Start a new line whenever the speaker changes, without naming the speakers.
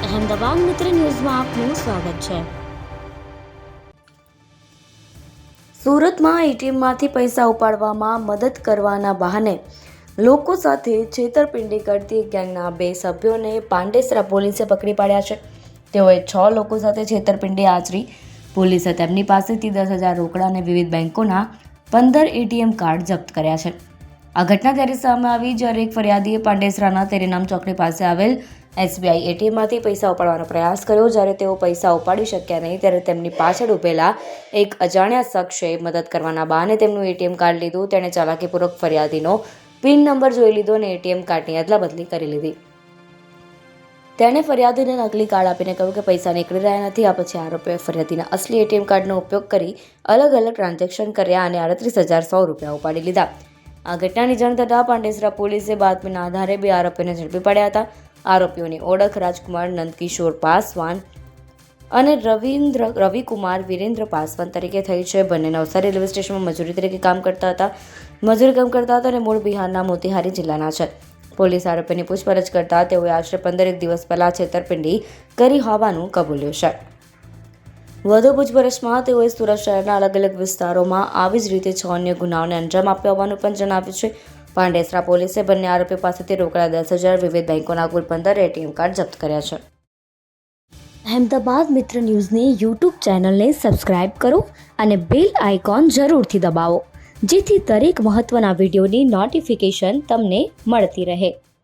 અહેમદાબાદ મિત્ર ન્યૂઝમાં આપનું સ્વાગત છે। સુરતમાં એટીએમમાંથી પૈસા ઉપાડવામાં મદદ કરવાના બહાને લોકો સાથે છેતરપિંડી કરતી ગેંગના 2 સભ્યોને પાંડેસરા પોલીસે પકડી પાડ્યા છે। તેઓએ 6 લોકો સાથે છેતરપિંડી આચરી। પોલીસે તેમની પાસેથી 10,000 રોકડા અને વિવિધ બેંકોના 15 એટીએમ કાર્ડ જપ્ત કર્યા છે। આ ઘટના ત્યારે સામે આવી જ્યારે એક ફરિયાદીએ પાંડેસરાના તેરેનામ ચોકડી પાસે આવેલ એસબીઆઈ એટીએમમાંથી પૈસા ઉપાડવાનો પ્રયાસ કર્યો। જ્યારે તેઓ પૈસા ઉપાડી શક્યા નહીં ત્યારે તેમની પાછળ ઊભેલા એક અજાણ્યા શખ્સે મદદ કરવાના બહાને તેમનું એટીએમ કાર્ડ લીધું। તેણે ચાલાકીપૂર્વક ફરિયાદીનો પિન નંબર જોઈ લીધો અને એટીએમ કાર્ડની અદલાબદલી કરી લીધી। તેણે ફરિયાદીને નકલી કાર્ડ આપીને કહ્યું કે પૈસા નીકળી રહ્યા નથી। આ પછી આરોપીઓએ ફરિયાદીના અસલી એટીએમ કાર્ડનો ઉપયોગ કરી અલગ અલગ ટ્રાન્ઝેક્શન કર્યા અને 38,100 રૂપિયા ઉપાડી લીધા। આ ઘટનાની જાણ થતાં પાંડેસરા પોલીસે બાતમીના આધારે 2 આરોપીઓને ઝડપી પડ્યા હતા। આરોપીઓની ઓળખ રાજકુમાર નંદકિશોર પાસવાન અને રવિકુમાર વિરેન્દ્ર પાસવાન તરીકે થઈ છે। બંને નવસારી રેલવે સ્ટેશનમાં મજૂરી તરીકે કામ કરતા હતા અને મૂળ બિહારના મોતીહારી જિલ્લાના છે। પોલીસ આરોપીની પૂછપરછ કરતા તેઓએ આશરે 15 દિવસ પહેલા છેતરપિંડી કરી હોવાનું કબૂલ્યું છે। વધુ પૂછપરછમાં તેઓએ સુરત શહેરના અલગ અલગ વિસ્તારોમાં આવી જ રીતે 6 અન્ય ગુનાઓને અંજામ આપ્યો હોવાનું પણ જણાવ્યું છે। પાંડેસરા પોલીસે બંને આરોપીઓ પાસેથી રોકડા 10,000 વિવિધ બેંકોના કુલ 15 એટીએમ કાર્ડ જપ્ત કર્યા છે। અહેમદાબાદ મિત્ર ન્યૂઝની યુટ્યુબ ચેનલને સબસ્ક્રાઇબ કરો અને બેલ આઇકોન જરૂરથી દબાવો, જેથી દરેક મહત્વના વિડીયોની નોટિફિકેશન તમને મળતી રહે।